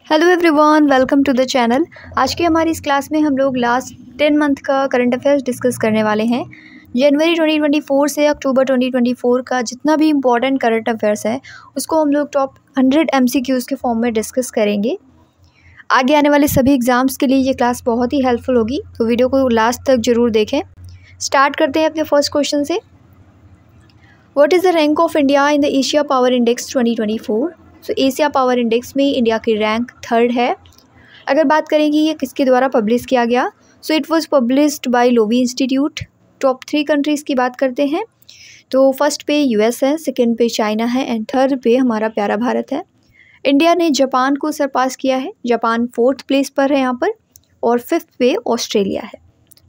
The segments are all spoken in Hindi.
Hello everyone, welcome to the channel. आज की हमारी इस क्लास में हम लोग लास्ट 10 मंथ का करंट अफेयर्स डिस्कस करने वाले हैं। जनवरी 2024 से अक्टूबर 2024 का जितना भी इम्पोर्टेंट करंट अफेयर्स है उसको हम लोग टॉप 100 MCQs के फॉर्म में डिस्कस करेंगे। आगे आने वाले सभी एग्ज़ाम्स के लिए ये क्लास बहुत ही हेल्पफुल होगी, तो वीडियो को लास्ट तक ज़रूर देखें। स्टार्ट करते हैं अपने फर्स्ट क्वेश्चन से। What is the rank of India in the Asia power index 2024? तो एशिया पावर इंडेक्स में इंडिया की रैंक 3rd है। अगर बात करें कि ये किसके द्वारा पब्लिश किया गया, so it was published by Loewi institute. Top 3 countries की बात करते हैं तो फर्स्ट पे US है, सेकंड पे चाइना है एंड थर्ड पे हमारा प्यारा भारत है। इंडिया ने जापान को सरपास किया है, जापान 4th प्लेस पर है यहाँ पर, और 5th पे ऑस्ट्रेलिया है।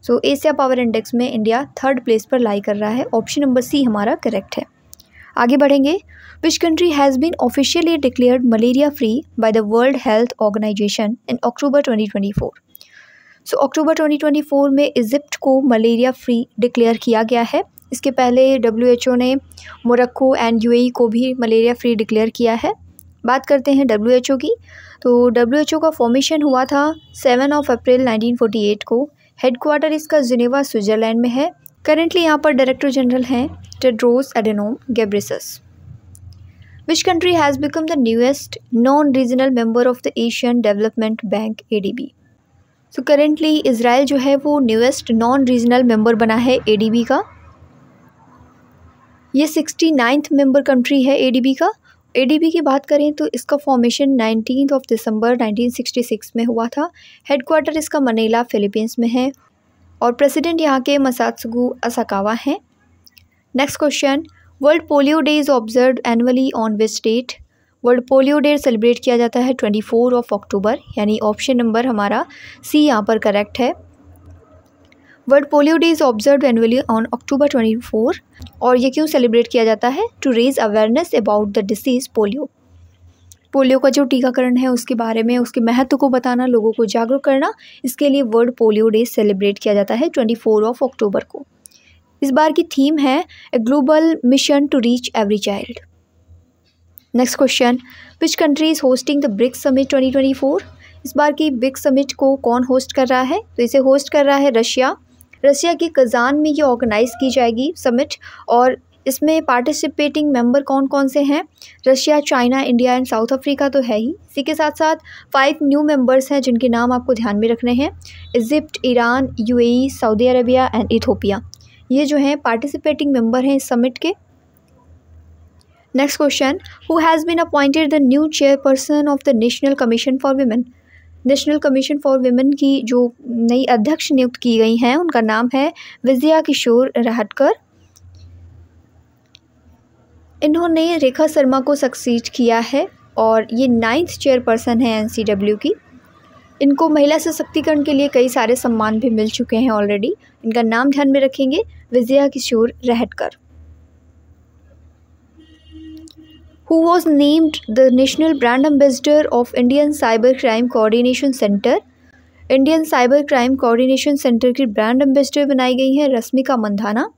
सो एशिया पावर इंडेक्स में इंडिया 3rd प्लेस पर लाई कर रहा है। ऑप्शन नंबर सी हमारा करेक्ट है। आगे बढ़ेंगे। Which country has been officially declared malaria free by the World Health Organization in October 2024? So अक्टूबर 2024 में इजिप्ट को मलेरिया फ्री डिक्लेयर किया गया है। इसके पहले WHO ने मोरक्को एंड UAE को भी मलेरिया फ्री डिक्लेयर किया है। बात करते हैं WHO की, तो WHO का फॉर्मेशन हुआ था 7 अप्रैल 1948 को। हेडक्वार्टर इसका जिनेवा स्विट्ज़रलैंड में है। करेंटली यहाँ पर डायरेक्टर जनरल हैं Tedros Adhanom Ghebreyesus. Which country has become the newest non-regional member of the Asian Development Bank ADB? So currently Israel जो है वो न्यूएस्ट नॉन रीजनल मेंबर बना है ADB का। ये 69th मेंबर कंट्री है ADB का। ADB की बात करें तो इसका फॉर्मेशन 19 दिसंबर 1966 में हुआ था। हेडक्वार्टर इसका मनीला फिलीपींस में है और प्रेसिडेंट यहाँ के मसात्सुगु असाकावा हैं। Next question. World polio day is observed annually on which date? World polio day celebrate किया जाता है 24 अक्टूबर, यानी ऑप्शन नंबर हमारा सी यहाँ पर करेक्ट है। World polio day is observed annually on October 24। और ये क्यों सेलिब्रेट किया जाता है? To raise awareness about the disease polio. Polio का जो टीकाकरण है उसके बारे में, उसके महत्व को बताना, लोगों को जागरूक करना, इसके लिए वर्ल्ड पोलियो डे सेलिब्रेट किया जाता है 24 अक्टूबर को। इस बार की थीम है a global mission to reach every child. Next question. Which country is hosting the BRICS summit 2024? इस बार की ब्रिक्स समिट को कौन होस्ट कर रहा है? तो इसे होस्ट कर रहा है रशिया। रशिया के कजान में ये ऑर्गेनाइज की जाएगी समिट, और इसमें पार्टिसिपेटिंग मेंबर कौन कौन से हैं? Russia, China, India and south Africa तो है ही। इसी के साथ साथ 5 न्यू मेंबर्स हैं जिनके नाम आपको ध्यान में रखने हैं। Egypt, Iran, UAE, Saudi Arabia and Ethiopia, ये जो हैं पार्टिसिपेटिंग मेंबर हैं इस समिट के। Next question. Who has been appointed the new chairperson of the national commission for women? National commission for women की जो नई अध्यक्ष नियुक्त की गई हैं उनका नाम है विजया किशोर रहटकर। इन्होंने रेखा शर्मा को सक्सीड किया है और ये 9th चेयरपर्सन है NCW की। इनको महिला सशक्तिकरण के लिए कई सारे सम्मान भी मिल चुके हैं ऑलरेडी। इनका नाम ध्यान में रखेंगे, विजया किशोर रहटकर। Who was named the National Brand Ambassador of Indian Cyber Crime Coordination Center? Indian cyber crime coordination centre की ब्रांड एम्बेसडर बनाई गई है Rashmika Mandanna.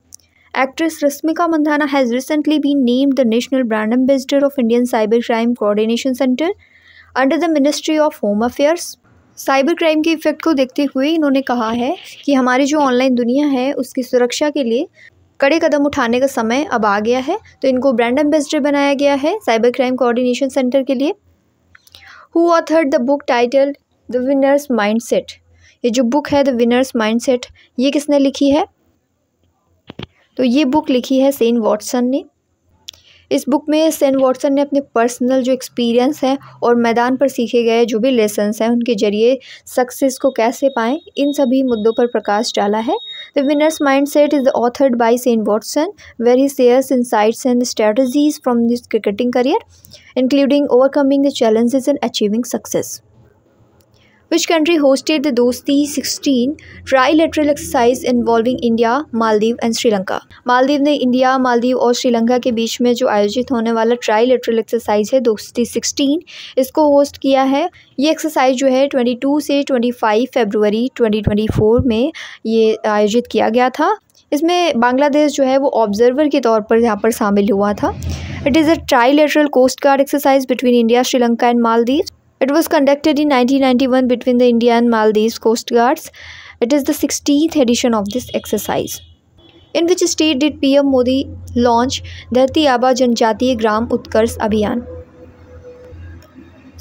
Actress Rashmika Mandanna has recently been named the national brand ambassador of Indian cyber crime coordination centre under the ministry of home affairs. Cyber crime के इफेक्ट को देखते हुए इन्होंने कहा है कि हमारी जो ऑनलाइन दुनिया है उसकी सुरक्षा के लिए कड़े कदम उठाने का समय अब आ गया है, तो इनको ब्रांड एम्बेसडर बनाया गया है साइबर क्राइम कोऑर्डिनेशन सेंटर के लिए। Who authored the book titled the winner's mindset? ये जो बुक है द विनर्स माइंडसेट, ये किसने लिखी है? तो ये बुक लिखी है सेन वॉटसन ने। इस बुक में सेन वॉटसन ने अपने पर्सनल जो एक्सपीरियंस है और मैदान पर सीखे गए जो भी लेसन्स हैं उनके जरिए सक्सेस को कैसे पाएं, इन सभी मुद्दों पर प्रकाश डाला है। The winner's mindset is authored by Shane Watson where he shares insights and strategies from this cricketing career including overcoming the challenges and achieving success. Which country hosted the Dosti 16 trilateral exercise involving India, Maldives and Sri Lanka? Maldives ने इंडिया, मालदीव और श्रीलंका के बीच में जो आयोजित होने वाला ट्राईलेटरल एक्सरसाइज है दोस्ती 16, इसको होस्ट किया है। ये एक्सरसाइज जो है 22 से 25 फरवरी 2024 में ये आयोजित किया गया था। इसमें बांग्लादेश जो है वो ऑब्जर्वर के तौर पर यहाँ पर शामिल हुआ था। It is a trilateral coast guard exercise between India, Sri Lanka and Maldives. It was conducted in 1991 between the India and Maldives Coast Guards. It is the 16th edition of this exercise. In which state did PM Modi launch धरती आबा जनजातीय ग्राम उत्कर्ष अभियान?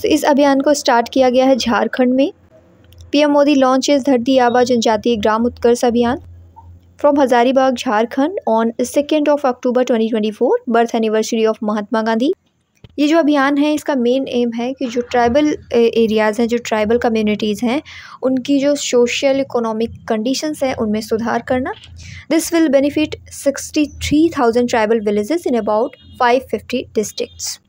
इस अभियान को स्टार्ट किया गया है झारखंड में. PM Modi launches धरती आबा जनजातीय ग्राम Utkarsh Abhiyan from Hazaribagh Jharkhand on 2nd of October 2024, birth anniversary of Mahatma Gandhi. ये जो अभियान है इसका मेन एम है कि जो ट्राइबल एरियाज़ हैं, जो ट्राइबल कम्युनिटीज़ हैं, उनकी जो सोशल इकोनॉमिक कंडीशंस हैं उनमें सुधार करना. This will benefit 63,000 tribal villages in about 550 districts.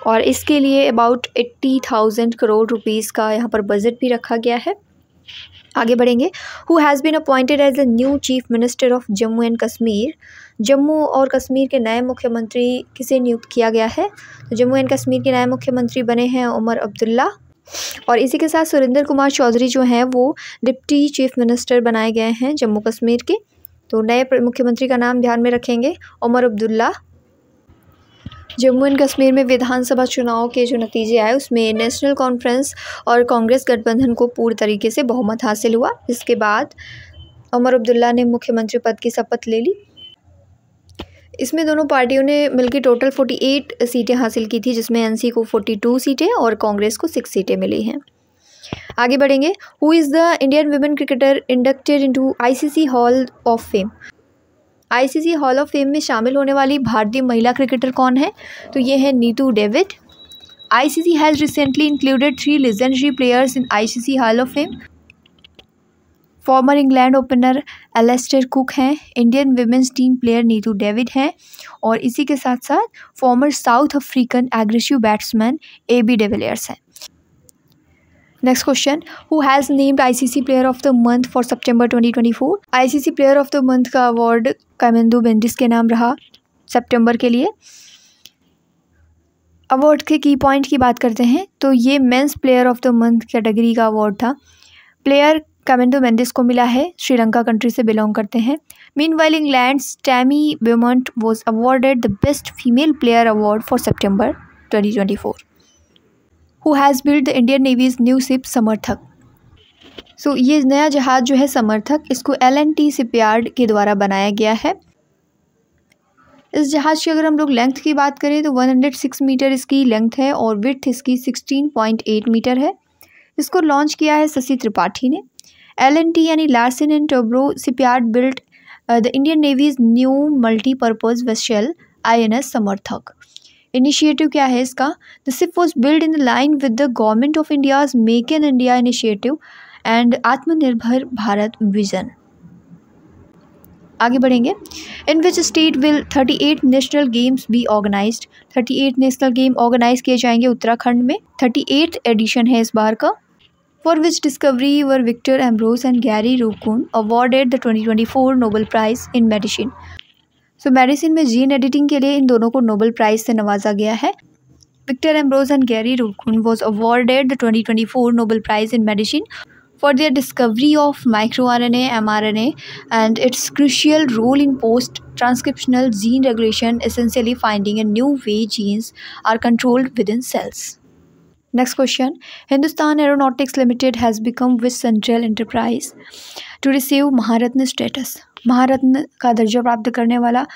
और इसके लिए अबाउट 80,000 करोड़ रुपीज़ का यहाँ पर बजट भी रखा गया है. आगे बढ़ेंगे. Who has been appointed as the new chief minister of Jammu and Kashmir? Jammu और कश्मीर के नए मुख्यमंत्री किसे नियुक्त किया गया है? तो जम्मू एंड कश्मीर के नए मुख्यमंत्री बने हैं उमर अब्दुल्ला. और इसी के साथ सुरेंद्र कुमार चौधरी जो हैं वो डिप्टी चीफ मिनिस्टर बनाए गए हैं जम्मू कश्मीर के. तो नए मुख्यमंत्री का नाम ध्यान में रखेंगे, उमर अब्दुल्ला. जम्मू एंड कश्मीर में विधानसभा चुनाव के जो नतीजे आए उसमें नेशनल कॉन्फ्रेंस और कांग्रेस गठबंधन को पूरी तरीके से बहुमत हासिल हुआ. इसके बाद उमर अब्दुल्ला ने मुख्यमंत्री पद की शपथ ले ली. इसमें दोनों पार्टियों ने मिलकर टोटल 48 सीटें हासिल की थी, जिसमें एनसी को 42 सीटें और कांग्रेस को 6 सीटें मिली हैं. आगे बढ़ेंगे. Who is the Indian women cricketer inducted into ICC hall of fame? ICC hall of fame में शामिल होने वाली भारतीय महिला क्रिकेटर कौन है? तो ये है Neetu David. ICC has recently included 3 legendary players in ICC hall of fame. Former England opener Alastair Cook हैं, Indian women's team player Neetu David हैं, और इसी के साथ साथ former South African aggressive batsman AB de Villiers हैं. Next question. Who has named ICC player of the month for September 2024? ICC player of the month का अवार्ड कामेंदो मेंडिस के नाम रहा सितंबर के लिए. अवार्ड के की पॉइंट की बात करते हैं तो ये men's player of the month category का अवार्ड था. प्लेयर कामेंदो मेंडिस को मिला है, श्रीलंका कंट्री से बिलोंग करते हैं. Meanwhile England's Tammy Beaumont was awarded the best female player award for September 2024. Who has build the Indian navy's new ship Samarthak? So ये नया जहाज़ जो है समर्थक, इसको L&T शिपयार्ड के द्वारा बनाया गया है. इस जहाज़ की अगर हम लोग लेंथ की बात करें तो 106 मीटर इसकी लेंथ है और विड्थ इसकी 16.8 मीटर है. इसको लॉन्च किया है शशि त्रिपाठी ने. L&T यानी Larsen and Toubro shipyard built the Indian navy's new multipurpose vessel INS Samarthak. Initiative क्या है इसका? The ship was build in line with the government of India's make in India initiative and Atmanirbhar Bharat vision. आगे बढ़ेंगे. In which state will 38 national games be organised? 38 national game organise किए जाएंगे उत्तराखंड में. 38th एडिशन है इस बार का. For which discovery were Victor Ambros and Gary Ruvkun awarded the 2024 Nobel prize in medicine? So medicine में जीन एडिटिंग के लिए इन दोनों को नोबेल प्राइज़ से नवाजा गया है. Victor Ambros and Gary Ruvkun was awarded the 2024 Nobel prize in medicine for their discovery of microRNA, mRNA and its crucial role in post-transcriptional gene regulation, essentially finding a new way genes are controlled within cells. Next question. Hindustan Aeronautics Limited has become which central enterprise to receive Maharatna status? महारत्न का दर्जा प्राप्त करने वाला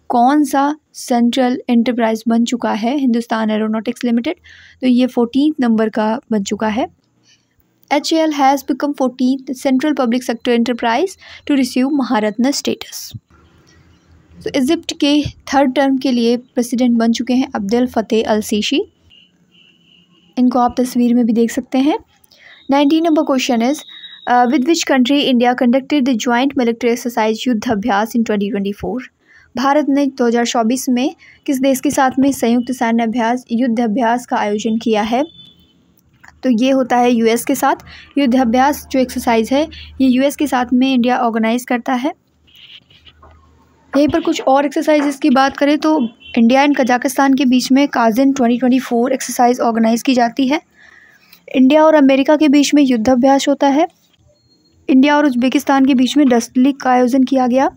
कौन सा सेंट्रल एंटरप्राइज बन चुका है हिंदुस्तान एरोनॉटिक्स लिमिटेड? तो ये 14th नंबर का बन चुका है. HAL has become 14th central public sector enterprise to receive Maharatna status. तो इजिप्ट के 3rd टर्म के लिए प्रेसिडेंट बन चुके हैं अब्देल फतेह अल सीसी. इनको आप तस्वीर में भी देख सकते हैं. 19 number question is with which country India conducted the joint military exercise युद्ध अभ्यास इन 2024? भारत ने 2024 में किस देश के साथ में संयुक्त सैन्य अभ्यास युद्ध अभ्यास का आयोजन किया है? तो ये होता है US के साथ. युद्ध अभ्यास जो एक्सरसाइज है ये US के साथ में इंडिया ऑर्गेनाइज करता है. यहीं पर कुछ और एक्सरसाइजेस की बात करें तो इंडिया एंड कजाकिस्तान के बीच में काजिन 2024 एक्सरसाइज ऑर्गेनाइज की जाती है. इंडिया और अमेरिका के बीच में युद्ध अभ्यास होता है. इंडिया और उज्बेकिस्तान के बीच में डस्ट लीग का आयोजन किया गया.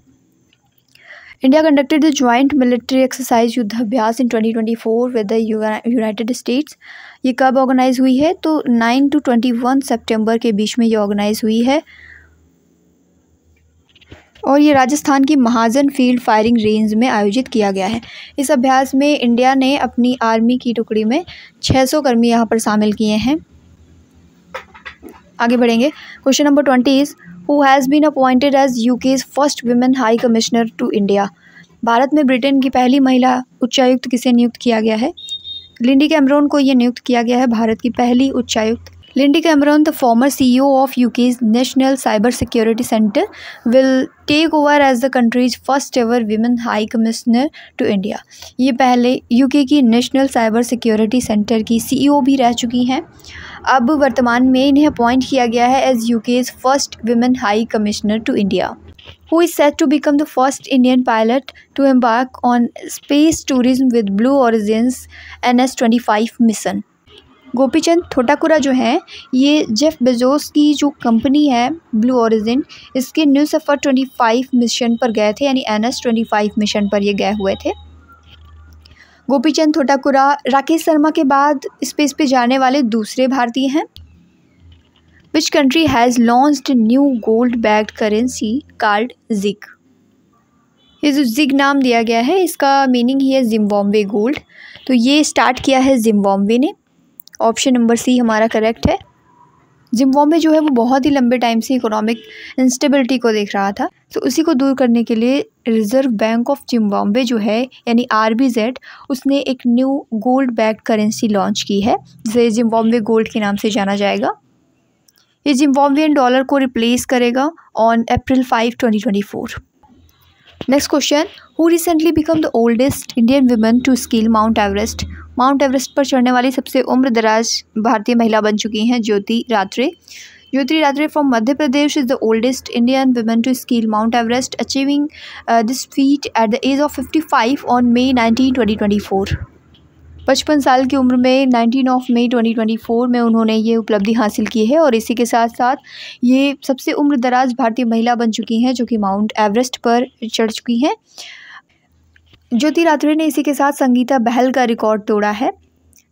India conducted the joint military exercise युद्धाभ्यास इन 2024 विद द यूनाइटेड स्टेट्स। ये कब ऑर्गेनाइज हुई है? तो 9 to 21 सितंबर के बीच में ये ऑर्गेनाइज हुई है और ये राजस्थान की महाजन फील्ड फायरिंग रेंज में आयोजित किया गया है। इस अभ्यास में इंडिया ने अपनी आर्मी की टुकड़ी में 600 कर्मी यहाँ पर शामिल किए हैं। आगे बढ़ेंगे। Question number 20 is who has been appointed as UK's first women high commissioner to India. भारत में ब्रिटेन की पहली महिला उच्चायुक्त किसे नियुक्त किया गया है? लिंडी कैमरॉन को ये नियुक्त किया गया है, भारत की पहली उच्चायुक्त। Lindy Cameron, the former CEO of UK's national cyber security centre, will take over as the country's first ever women high commissioner to India. ये पहले यूके की नेशनल साइबर सिक्योरिटी सेंटर की CEO भी रह चुकी हैं। अब वर्तमान में इन्हें अपॉइंट किया गया है as UK's first women high commissioner to India. Who is set to become the first Indian pilot to embark on space tourism with Blue Origin's NS-25 mission? Gopichand Thotakura जो हैं ये जेफ बेजोस की जो कंपनी है ब्लू ओरिजिन, इसके न्यू सफ़र 25 मिशन पर गए थे, यानी NS-25 मिशन पर ये गए हुए थे। गोपीचंद थोटाकुरा राकेश शर्मा के बाद स्पेस पे जाने वाले दूसरे भारतीय हैं। Which country has launched new gold-backed currency called ZIG? ये जो ZIG नाम दिया गया है इसका मीनिंग ही है जिम्बाब्वे गोल्ड। तो ये स्टार्ट किया है जिम्बाब्वे ने। ऑप्शन नंबर सी हमारा करेक्ट है। जिम्बाब्वे जो है वो बहुत ही लंबे टाइम से इकोनॉमिक इंस्टेबिलिटी को देख रहा था, तो उसी को दूर करने के लिए रिजर्व बैंक ऑफ जिम्बाब्वे जो है यानी RBZ उसने एक new gold backed currency launch की है जिसे जिम्बाब्वे गोल्ड के नाम से जाना जाएगा। ये जिम्बाब्वियन डॉलर को रिप्लेस करेगा on April 5, 2024। Next question, who recently become the oldest Indian woman to scale mount Everest. Mount Everest पर चढ़ने वाली सबसे उम्र दराज भारतीय महिला बन चुकी हैं Jyoti Ratre. Jyoti Ratre from Madhya Pradesh is the oldest Indian woman to scale mount Everest, achieving this feat at the age of 55 on May 19, 2024। 55 साल की उम्र में 19 May 2024 में उन्होंने ये उपलब्धि हासिल की है और इसी के साथ साथ ये सबसे उम्र दराज भारतीय महिला बन चुकी हैं जो कि माउंट एवरेस्ट पर चढ़ चुकी हैं। ज्योति रात्रे ने इसी के साथ संगीता बहल का रिकॉर्ड तोड़ा है।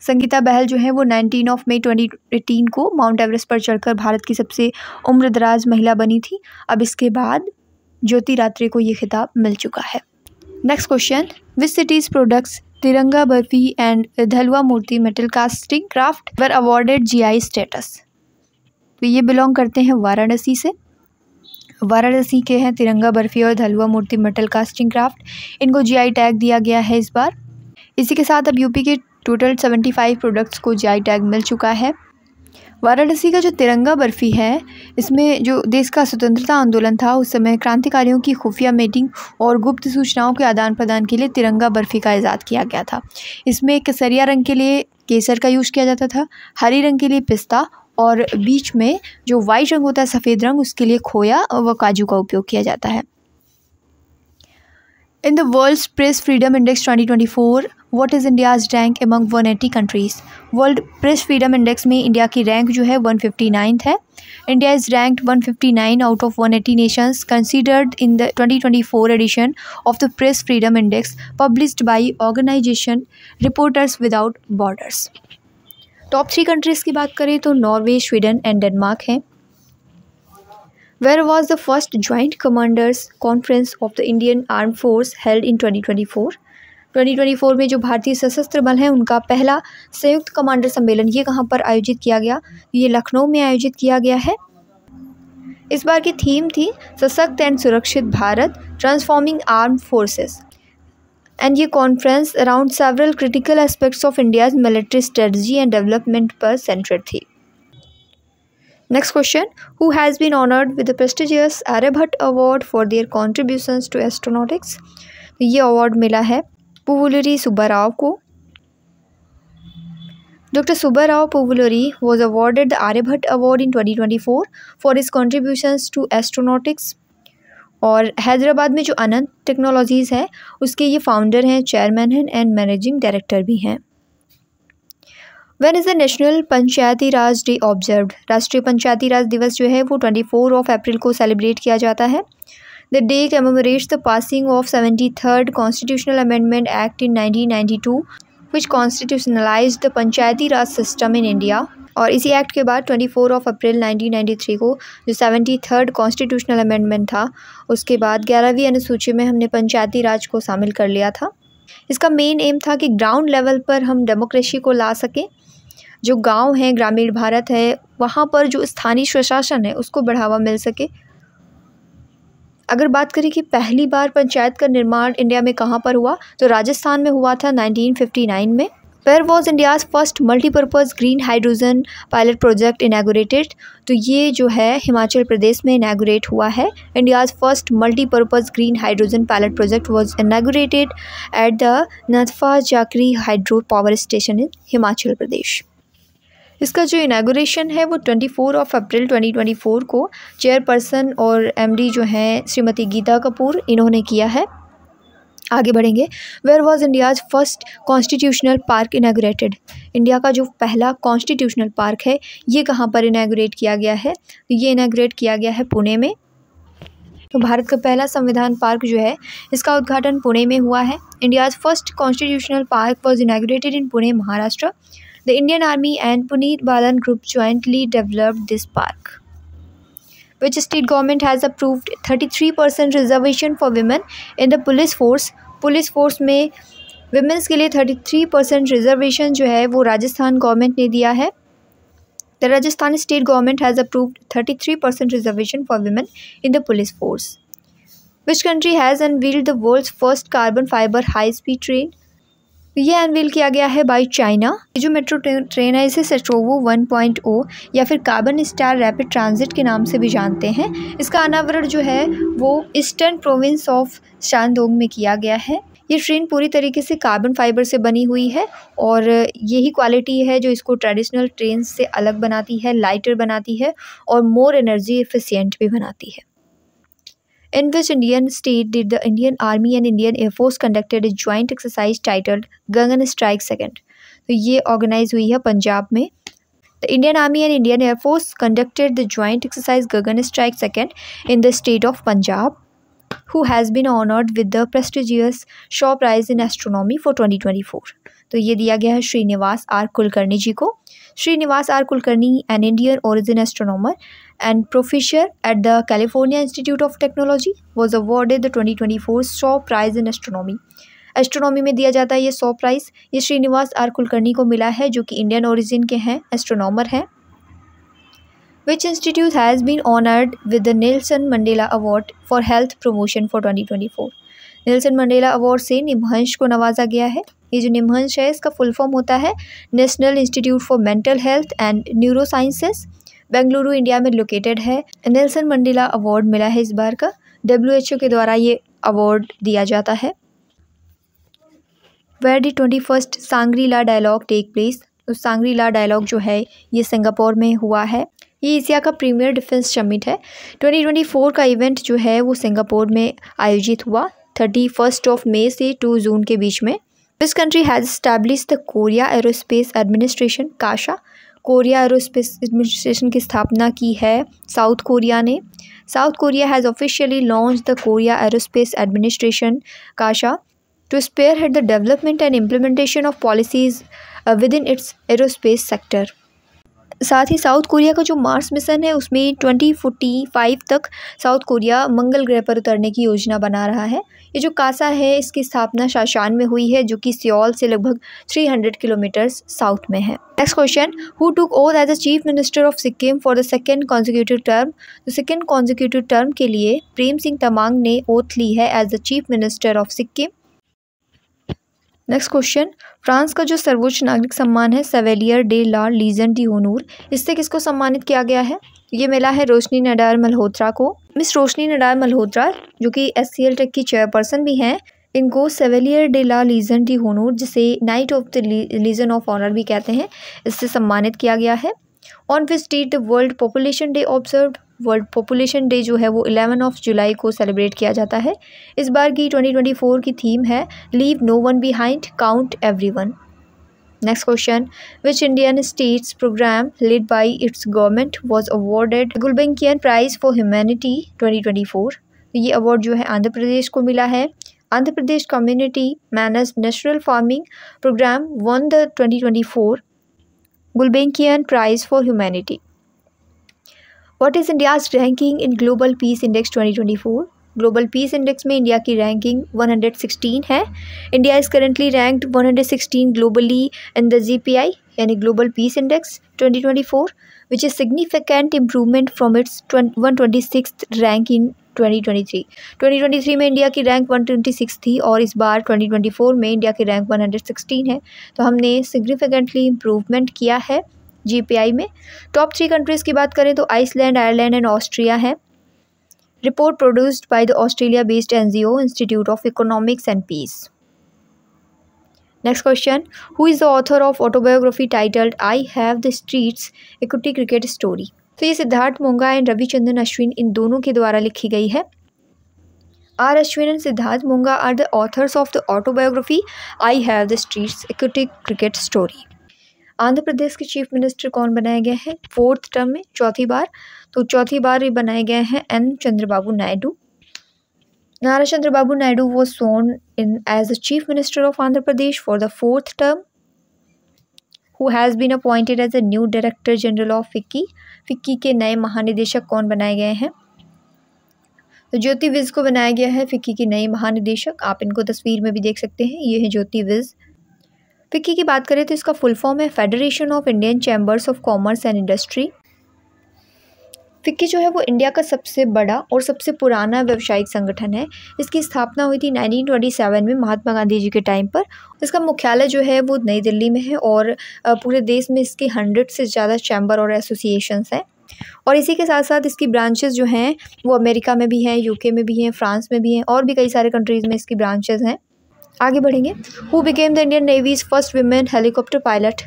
संगीता बहल जो है वो 19 May 2018 को माउंट एवरेस्ट पर चढ़कर भारत की सबसे उम्र दराज महिला बनी थी। अब इसके बाद ज्योति रात्रे को ये खिताब मिल चुका है। Next question, which cities products Tiranga barfi and Dhalua Murti metal casting craft were awarded GI status. तो ये बिलोंग करते हैं वाराणसी से। वाराणसी के हैं तिरंगा बर्फी और धलवा मूर्ति मेटल कास्टिंग क्राफ्ट, इनको GI टैग दिया गया है इस बार। इसी के साथ अब यूपी के टोटल 75 प्रोडक्ट्स को GI टैग मिल चुका है। वाराणसी का जो तिरंगा बर्फ़ी है इसमें जो देश का स्वतंत्रता आंदोलन था उस समय क्रांतिकारियों की खुफिया मीटिंग और गुप्त सूचनाओं के आदान प्रदान के लिए तिरंगा बर्फ़ी का इजाद किया गया था। इसमें केसरिया रंग के लिए केसर का यूज़ किया जाता था, हरी रंग के लिए पिस्ता और बीच में जो वाइट रंग होता है सफ़ेद रंग उसके लिए खोया व काजू का उपयोग किया जाता है। In the World's Press Freedom Index 2024, what is India's rank among 180 countries? World Press Freedom Index में इंडिया की रैंक जो है 159th है। India is ranked 159 out of 180 nations considered in the 2024 edition of the Press Freedom Index published by organization Reporters Without Borders। Top 3 countries की बात करें तो नॉर्वे, स्वीडन एंड डेनमार्क हैं। Where was the first Joint Commanders Conference of the Indian Armed Force held in 2024? 2024 में जो भारतीय सशस्त्र बल हैं उनका पहला संयुक्त कमांडर सम्मेलन ये कहाँ पर आयोजित किया गया? ये लखनऊ में आयोजित किया गया है। इस बार की थीम थी Sashakt and Surakshit Bharat, transforming armed forces. And ये conference around several critical aspects of India's military strategy and development पर सेंटर्ड थी। Next question, who has been honored with the prestigious Aryabhat Award for their contributions to astronautics? ये अवार्ड मिला है पुवुलरी सुब्बाराव को। Dr. Subbarao Puvuluri was awarded the Aryabhat Award in 2024 for his contributions to astronautics। और हैदराबाद में जो अनंत टेक्नोलॉजीज़ है उसके ये फाउंडर हैं, चेयरमैन हैं एंड मैनेजिंग डायरेक्टर भी हैं। When is the national Panchayati Raj day observed? राष्ट्रीय पंचायती राज दिवस जो है वो 24 April को सेलिब्रेट किया जाता है। The day commemorates the passing of 73rd Constitutional Amendment Act in 1992, which constitutionalized the Panchayati Raj system in India. और इसी एक्ट के बाद 24 अप्रैल 1993 को जो 73rd कॉन्स्टिट्यूशनल अमेंडमेंट था, उसके बाद 11वीं अनुसूची में हमने पंचायती राज को शामिल कर लिया था। इसका मेन एम था कि ग्राउंड लेवल पर हम डेमोक्रेसी को ला सकें। जो गांव है, ग्रामीण भारत है, वहाँ पर जो स्थानीय स्वशासन है उसको बढ़ावा मिल सके। अगर बात करें कि पहली बार पंचायत का निर्माण इंडिया में कहाँ पर हुआ, तो राजस्थान में हुआ था 1959 में। Where was India's first multipurpose green hydrogen pilot project inaugurated? तो ये जो है हिमाचल प्रदेश में इनागुरेट हुआ है। India's first multipurpose green hydrogen pilot project was inaugurated at the Nathpa Jhakri Hydro Power Station in Himachal Pradesh. इसका जो इनागुरेशन है वो 24 अप्रैल 2024 को चेयरपर्सन और MD जो हैं श्रीमती गीता कपूर, इन्होंने किया है। आगे बढ़ेंगे। Where was India's first constitutional park inaugurated? India का जो पहला कॉन्स्टिट्यूशनल पार्क है ये कहाँ पर इनागुरेट किया गया है? तो ये इनागुरेट किया गया है पुणे में। तो भारत का पहला संविधान पार्क जो है इसका उद्घाटन पुणे में हुआ है। India's first constitutional park was inaugurated in Pune, Maharashtra. The Indian army and Puneet Balan group jointly developed this park. Which state government has approved 33% reservation for women in the police force? Police force में विमेंस के लिए 33% रिजर्वेशन जो है वो राजस्थान गवर्नमेंट ने दिया है। The Rajasthan state government has approved 33% reservation for women in the police force. Which country has unveiled the world's first carbon fibre high speed train? ये अनवील किया गया है बाय चाइना। ये जो मेट्रो ट्रेन है इसे सेट्रोवो 1.0 या फिर कार्बन स्टार रैपिड ट्रांजिट के नाम से भी जानते हैं। इसका अनावरण जो है वो ईस्टर्न प्रोविंस ऑफ शानडोंग में किया गया है। ये ट्रेन पूरी तरीके से कार्बन फाइबर से बनी हुई है और यही क्वालिटी है जो इसको ट्रेडिशनल ट्रेन से अलग बनाती है, लाइटर बनाती है और मोर एनर्जी एफिशिएंट भी बनाती है। In which Indian state did the Indian Army and Indian Air Force conducted a joint exercise titled Gagan Strike Second? तो ये ऑर्गेनाइज हुई है पंजाब में। The Indian Army and Indian Air Force conducted the joint exercise Gagan Strike Second in the state of Punjab, who has been honored with the prestigious Shaw Prize in Astronomy for 2024. तो ये दिया गया है श्रीनिवास आर कुलकर्णी जी को। Srinivas R Kulkarni, an Indian origin astronomer and professor at the California Institute of Technology, was awarded the 2024 Shaw Prize in Astronomy. Astronomy में दिया जाता है ये शॉ प्राइज़। ये श्रीनिवास आर कुलकर्णी को मिला है जो कि इंडियन ओरिजिन के हैं, एस्ट्रोनॉमर हैं। Which institute has been honored with the Nelson Mandela Award for Health Promotion for 2024? Nelson Mandela award से निमहंस को नवाजा गया है। ये जो निमहंस है इसका फुल फॉर्म होता है national institute for mental health and neuro sciences, Bengaluru India में लोकेटेड है। नेल्सन मंडेला अवार्ड मिला है इस बार का। WHO के द्वारा ये अवार्ड दिया जाता है। Where the 21st Shangri La dialogue take place? तो सांग्री-ला डायलॉग जो है ये सिंगापुर में हुआ है। ये एशिया का प्रीमियर डिफेंस समिट है। 2024 का इवेंट जो है वो सिंगापुर में आयोजित हुआ 31 मई से 2 जून के बीच में। This country has established the Korea aerospace administration, KASA. Korea aerospace administration की स्थापना की है साउथ कोरिया ने। South Korea has officially launched the Korea aerospace administration, KASA, to spearhead the development and implementation of policies within its aerospace sector. साथ ही साउथ कोरिया का जो मार्स मिशन है उसमें 2045 तक साउथ कोरिया मंगल ग्रह पर उतरने की योजना बना रहा है। ये जो कासा है इसकी स्थापना शाशान में हुई है जो कि सियोल से लगभग 300 किलोमीटर्स साउथ में है। Next question, who took oath as the chief minister of Sikkim for the second consecutive term? तो सेकेंड कॉन्जिक्यूटिव टर्म के लिए प्रेम सिंह तमांग ने ओथ ली है as the chief minister of Sikkim. Next question, France का जो सर्वोच्च नागरिक सम्मान है Chevalier de la Legion d'Honneur, इससे किसको सम्मानित किया गया है? ये मिला है रोशनी नडार मल्होत्रा को। मिस रोशनी नडार मल्होत्रा जो कि SCL टेक की चेयरपर्सन भी हैं, इनको Chevalier de la Legion d'Honneur, जिसे knight of the Legion of Honour भी कहते हैं, इससे सम्मानित किया गया है। On which date the world population day observed? World population day जो है वो 11 जुलाई को सेलिब्रेट किया जाता है। इस बार की 2024 की थीम है leave no one behind, count everyone. Next question, which Indian state's programme led by its government was awarded Gulbenkian prize for humanity 2024? ये अवार्ड जो है आंध्र प्रदेश को मिला है। Andhra Pradesh community manage natural farming programme won the 2024 Gulbenkian prize for humanity. What is India's ranking in global peace index 2024? Global peace index में इंडिया की रैंकिंग 116 है। India is currently ranked 116 globally in the GPI यानी global peace index 2024 which is significant improvement from its 126th rank in 2023। 2023 में इंडिया की रैंक 126 थी और इस बार 2024 में इंडिया की रैंक 116 है। तो हमने सिग्निफिकेंटली इम्प्रूवमेंट किया है GPI में। टॉप 3 कंट्रीज़ की बात करें तो आइसलैंड, आयरलैंड एंड ऑस्ट्रिया है। Report produced by the Australia based NGO institute of economics and peace. Next question, who is the author of autobiography titled I have the streets equity cricket story? तो ये सिद्धार्थ मोंगा एंड रविचंद्रन अश्विन इन दोनों के द्वारा लिखी गई है। R Ashwin and Siddharth Monga are the authors of the autobiography I have the streets equity cricket story. Andhra Pradesh के चीफ मिनिस्टर कौन बनाए गए हैं 4th टर्म में, चौथी बार? तो चौथी बार ये बनाए गए हैं N. चंद्रबाबू नायडू। नारा Chandrababu Naidu was sworn in as the Chief Minister of Andhra Pradesh for the 4th term, who has been appointed as the new Director General of FICCI। FICCI के नए महानिदेशक कौन बनाए गए हैं? तो ज्योति विज को बनाया गया है FICCI की नई महानिदेशक। आप इनको तस्वीर में भी देख सकते हैं, ये है ज्योति विज। FICCI की बात करें तो इसका फुल फॉर्म है federation of Indian chambers of Commerce and industry. FICCI जो है वो इंडिया का सबसे बड़ा और सबसे पुराना व्यावसायिक संगठन है। इसकी स्थापना हुई थी 1927 में महात्मा गांधी जी के टाइम पर। इसका मुख्यालय जो है वो नई दिल्ली में है और पूरे देश में इसके 100 से ज़्यादा चैम्बर और एसोसिएशंस हैं। और इसी के साथ साथ इसकी ब्रांचेस जो हैं वो अमेरिका में भी हैं, UK में भी हैं, फ्रांस में भी हैं और भी कई सारे कंट्रीज़ में इसकी ब्रांचेस हैं। आगे बढ़ेंगे। Who became the Indian Navy's first women helicopter pilot?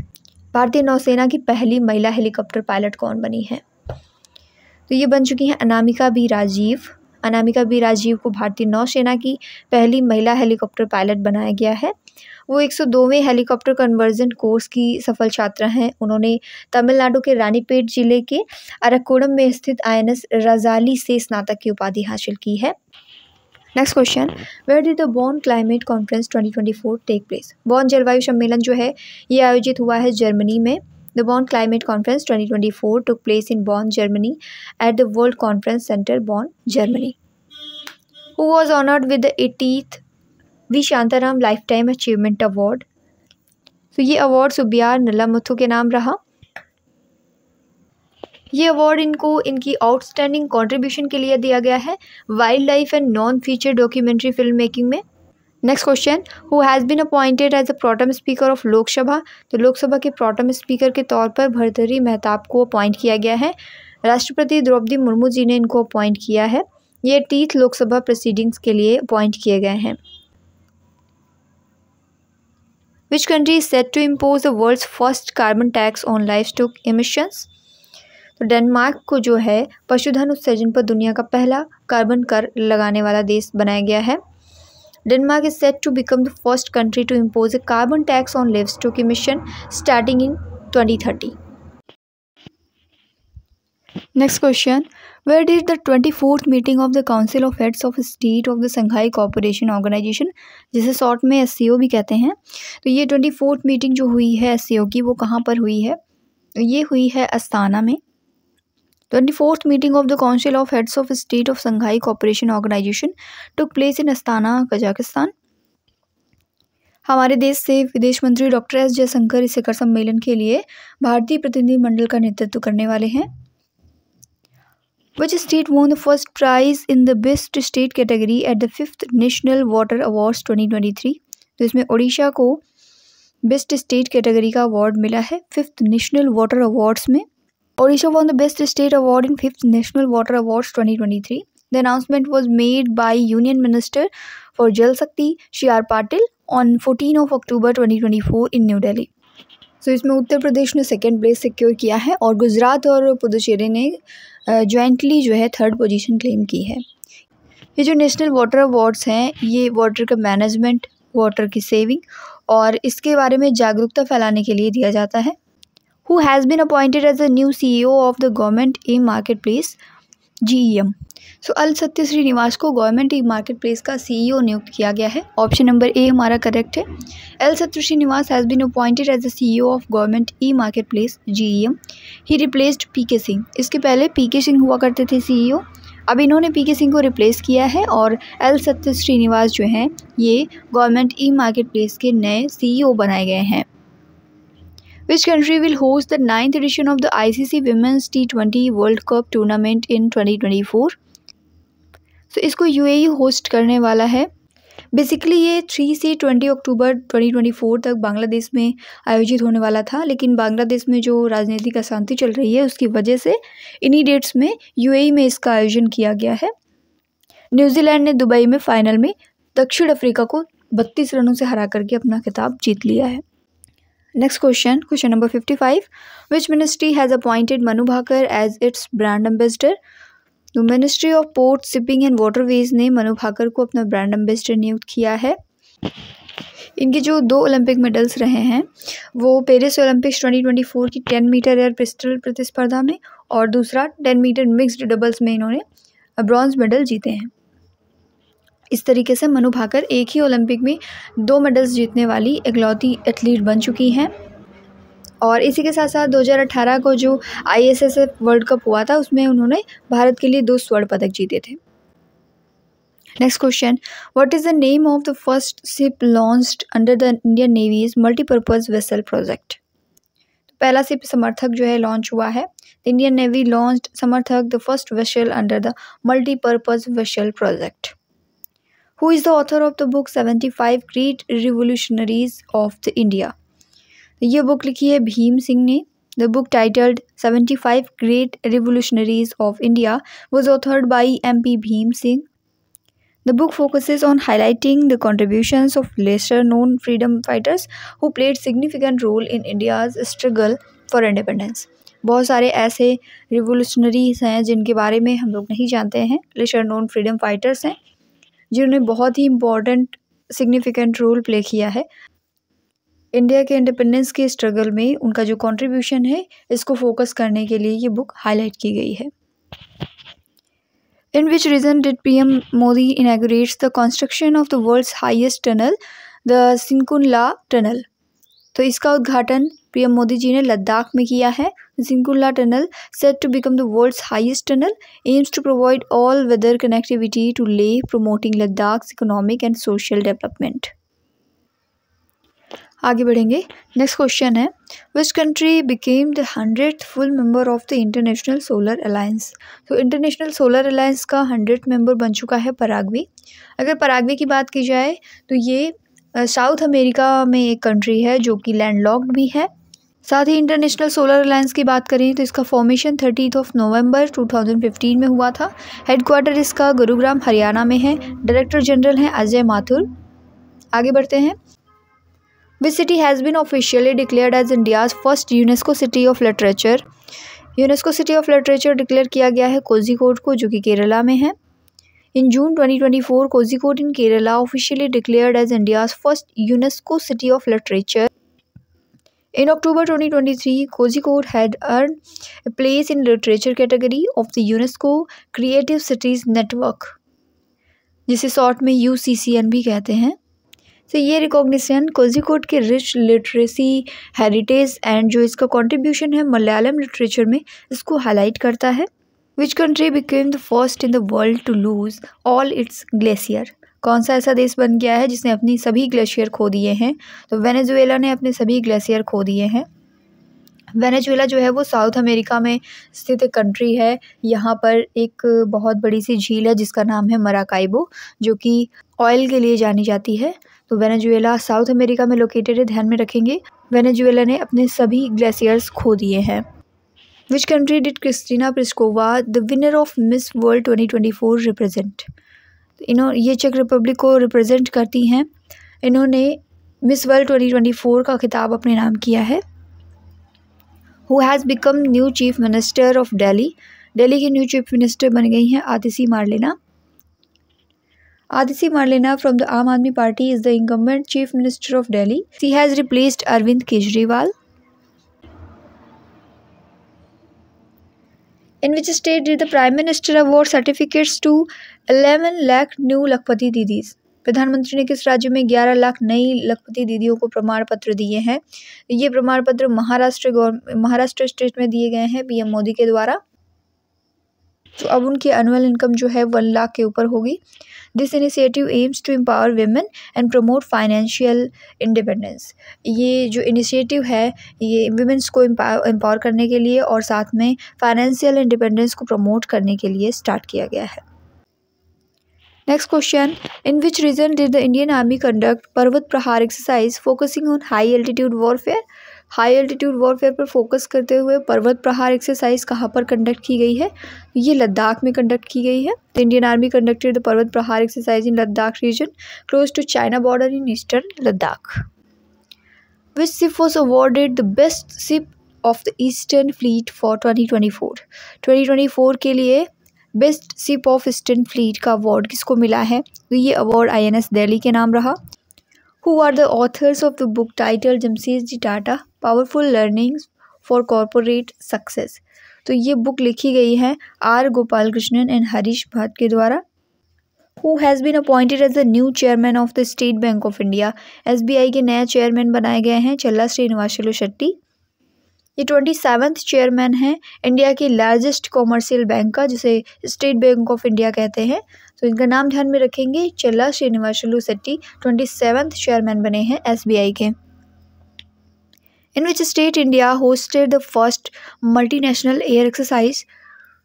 भारतीय नौसेना की पहली महिला हेलीकॉप्टर पायलट कौन बनी है? तो ये बन चुकी हैं अनामिका बी राजीव। अनामिका बी राजीव को भारतीय नौसेना की पहली महिला हेलीकॉप्टर पायलट बनाया गया है। वो 102वें हेलीकॉप्टर कन्वर्जन कोर्स की सफल छात्रा हैं। उन्होंने तमिलनाडु के रानीपेट जिले के अरक्कोणम में स्थित INS रजाली से स्नातक की उपाधि हासिल की है। Next question, where did the Bonn climate conference 2024 take place? Bonn जलवायु सम्मेलन जो है ये आयोजित हुआ है जर्मनी में। The Bonn climate conference 2024 took place in Bonn Germany at the world conference centre Bonn Germany. Who was honoured with the 80th V Shantaram lifetime achievement award? तो ये अवार्ड सुबियार नल्लामुथु के नाम रहा। ये अवार्ड इनको इनकी आउटस्टैंडिंग कंट्रीब्यूशन के लिए दिया गया है wildlife and non feature documentary film making में। Next question, who has been appointed as a pro tem speaker of Lok Sabha? तो लोकसभा के प्रोटेम स्पीकर के तौर पर भर्तृहरि मेहताब को अपॉइंट किया गया है। राष्ट्रपति द्रौपदी मुर्मू जी ने इनको अपॉइंट किया है। ये 30th लोकसभा प्रोसीडिंग्स के लिए अपॉइंट किए गए हैं। Which country is set to impose the world's first carbon tax on livestock emissions? तो डेनमार्क को जो है पशुधन उत्सर्जन पर दुनिया का पहला कार्बन कर लगाने वाला देश बनाया गया है। Denmark is set to become the first country to impose a carbon tax on livestock emission starting in 2030। Next question, where did the 24th meeting of the council of heads of state of the Shanghai cooperation organisation, जिसे शॉर्ट में SCO भी कहते हैं, तो ये 24th मीटिंग जो हुई है SCO की वो कहाँ पर हुई है? ये हुई है अस्ताना में। 24th meeting of the council of heads of state of Shanghai cooperation organisation took place in Astana, Kazakhstan. हमारे देश से विदेश मंत्री डॉक्टर S जयशंकर इस शिखर सम्मेलन के लिए भारतीय प्रतिनिधिमंडल का नेतृत्व करने वाले हैं। Which state won the first prize in the Best State category at the 5th National Water Awards 2023? तो इसमें ओडिशा को बेस्ट स्टेट कैटेगरी का अवार्ड मिला है 5th नेशनल वाटर अवार्ड्स में। Odisha won the Best State Award in 5th National Water Awards 2023. The announcement was made by Union Minister for Jal Shakti C.R. Patil on 14 of October 2024 in New Delhi. तो इसमें उत्तर प्रदेश ने 2nd प्लेस सिक्योर किया है और गुजरात और पुदुचेरी ने जॉइंटली जो है 3rd पोजीशन क्लेम की है। ये जो नेशनल वाटर अवार्ड्स हैं ये वाटर का मैनेजमेंट, वाटर की सेविंग और इसके बारे में जागरूकता फैलाने के लिए दिया जाता है। Who has been appointed as the new CEO of the government e marketplace? GEM। So L Satya Srinivas को गवर्नमेंट ई मार्केट प्लेस का CEO नियुक्त किया गया है। ऑप्शन नंबर ए हमारा करेक्ट है। L Satya Srinivas has been appointed as the CEO of government e marketplace GEM। He replaced PK Singh. इसके पहले PK सिंह हुआ करते थे CEO, अब इन्होंने PK सिंह को रिप्लेस किया है और एल सत्य श्रीनिवास जो हैं ये गवर्नमेंट ई मार्केट प्लेस के नए CEO बनाए गए हैं। Which country will host the 9th edition of the ICC Women's T20 World Cup tournament in 2024? So इसको UAE होस्ट करने वाला है। बेसिकली ये 3 से 20 अक्टूबर 2024 तक बांग्लादेश में आयोजित होने वाला था, लेकिन बांग्लादेश में जो राजनीतिक अशांति चल रही है उसकी वजह से इन्हीं डेट्स में UAE में इसका आयोजन किया गया है। न्यूजीलैंड ने दुबई में फाइनल में दक्षिण अफ्रीका को 32 रनों से हरा करके अपना खिताब जीत लिया है। Next question number 55। Which ministry has appointed Manu Bhaker as its brand ambassador? तो ministry of port, shipping and waterways ने मनु भाकर को अपना ब्रांड एम्बेसडर नियुक्त किया है। इनके जो 2 ओलंपिक मेडल्स रहे हैं वो पेरिस ओलंपिक्स 2024 की 10 मीटर एयर पिस्टल प्रतिस्पर्धा में और दूसरा 10 मीटर मिक्स्ड डबल्स में इन्होंने ब्रॉन्ज मेडल जीते हैं। इस तरीके से मनु भाकर एक ही ओलंपिक में 2 मेडल्स जीतने वाली इकलौती एथलीट बन चुकी हैं। और इसी के साथ साथ 2018 को जो ISSF वर्ल्ड कप हुआ था उसमें उन्होंने भारत के लिए 2 स्वर्ण पदक जीते थे। Next question, what is the name of the first ship launched under the Indian Navy's multipurpose vessel project? पहला शिप समर्थक जो है लॉन्च हुआ है। Indian Navy launched Samarthak the first vessel under the multipurpose vessel project. Who is the author of the book 75 Great Revolutionaries of the India? ये बुक लिखी है भीम सिंह ने। The book titled 75 Great Revolutionaries of India was authored by MP Bhim Singh. The book focuses on highlighting the contributions of lesser-known freedom fighters who played significant role in India's struggle for independence. बहुत सारे ऐसे रिवोल्यूशनरीज हैं जिनके बारे में हम लोग नहीं जानते हैं, लेसर नोन फ्रीडम फाइटर्स हैं जिन्होंने बहुत ही इम्पॉर्टेंट सिग्निफिकेंट रोल प्ले किया है इंडिया के इंडिपेंडेंस के स्ट्रगल में। उनका जो कंट्रीब्यूशन है इसको फोकस करने के लिए ये बुक हाईलाइट की गई है। In which region did PM Modi inaugurates the construction of the world's highest tunnel the Shinkun La tunnel? तो इसका उद्घाटन PM मोदी जी ने लद्दाख में किया है। सिंकुनला tunnel, set to become the world's highest tunnel, aims to provide all-weather connectivity to Leh, promoting Ladakh's economic and social development. आगे बढ़ेंगे। नेक्स्ट क्वेश्चन है, which country became the 100th full member of the international solar alliance? तो इंटरनेशनल सोलर अलायंस का 100th मेंबर बन चुका है पराग्वे। अगर पराग्वे की बात की जाए तो ये साउथ अमेरिका में एक कंट्री है जो कि लैंडलॉक्ड भी है। साथ ही इंटरनेशनल सोलर अलायंस की बात करें तो इसका फॉर्मेशन 30 नवंबर 2015 में हुआ था। हेडक्वार्टर इसका गुरुग्राम हरियाणा में है। डायरेक्टर जनरल हैं अजय माथुर। आगे बढ़ते हैं। Which city has been officially declared as India's first UNESCO city of literature? UNESCO city of literature declare किया गया है कोझिकोड को, जो कि केरला में है। In June 2024, Kozhikode in Kerala officially declared as India's first UNESCO City of Literature. In October 2023, Kozhikode had earned a place in literature category of the UNESCO Creative Cities Network, जिसे शॉर्ट में UCCN भी कहते हैं। तो ये रिकॉग्निशन कोझिकोड के रिच लिटरेसी हेरिटेज एंड जो इसका कंट्रीब्यूशन है मलयालम लिटरेचर में, इसको हाईलाइट करता है। Which country became the first in the world to lose all its glacier? कौन सा ऐसा देश बन गया है जिसने अपनी सभी ग्लेशियर खो दिए हैं? तो वेनेजुएला ने अपने सभी ग्लेशियर खो दिए हैं। वेनेजुएला जो है वो साउथ अमेरिका में स्थित एक कंट्री है। यहाँ पर एक बहुत बड़ी सी झील है जिसका नाम है मराकाइबो, जो कि ऑयल के लिए जानी जाती है। तो वेनेजुएला साउथ अमेरिका में लोकेटेड है, ध्यान में रखेंगे। वेनेजुएला ने अपने सभी ग्लेशियर्स खो दिए हैं। Which country did Kristina Pliskova, the winner of Miss World 2024, represent? ये चेक रिपब्लिक को रिप्रेजेंट करती हैं। इन्होंने मिस वर्ल्ड 2024 का खिताब अपने नाम किया है। Who has become new chief minister of Delhi? Delhi की न्यू चीफ मिनिस्टर बन गई हैं Atishi Marlena. Atishi Marlena from the Aam Aadmi Party is the incumbent chief minister of Delhi. She has replaced Arvind Kejriwal. In which state did the prime minister award certificates to 11 lakh new Lakhpati Didis? प्रधानमंत्री ने किस राज्य में 11 लाख नई लखपति दीदियों को प्रमाण पत्र दिए हैं? ये प्रमाण पत्र महाराष्ट्र स्टेट में दिए गए हैं पीएम मोदी के द्वारा। तो अब उनकी एनुअल इनकम जो है 1 लाख के ऊपर होगी। This initiative aims to empower women and promote financial independence. ये जो इनिशिएटिव है ये विमेंस को एम्पावर करने के लिए और साथ में फाइनेंशियल इंडिपेंडेंस को प्रमोट करने के लिए स्टार्ट किया गया है। Next question, in which region did the Indian army conduct पर्वत Prahar exercise focusing on high altitude warfare? High altitude warfare पर फोकस करते हुए पर्वत प्रहार एक्सरसाइज कहाँ पर कंडक्ट की गई है? ये लद्दाख में कंडक्ट की गई है। The Indian Army conducted the Parvat Prahar exercise in Ladakh region close to China border in eastern Ladakh. Which ship was awarded the best ship of the eastern fleet for 2024? 2024 के लिए best ship of eastern fleet का अवार्ड किसको मिला है? तो ये अवार्ड INS दिल्ली के नाम रहा। Who are the authors of the book titled Jamsetji Tata Powerful Learnings for Corporate Success? तो ये बुक लिखी गई है R. गोपालकृष्णन एंड हरीश भट्ट के द्वारा। Who has been appointed as the new chairman of the State Bank of India? SBI के नए चेयरमैन बनाए गए हैं चल्ला श्रीनिवासलु शेट्टी। ये 27th चेयरमैन हैं इंडिया के लार्जेस्ट कॉमर्शियल बैंक का, जिसे स्टेट बैंक ऑफ इंडिया कहते हैं। तो इनका नाम ध्यान में रखेंगे, चल्ला श्रीनिवासलु शेट्टी 27th चेयरमैन बने हैं SBI के। In which state India hosted the first multinational air exercise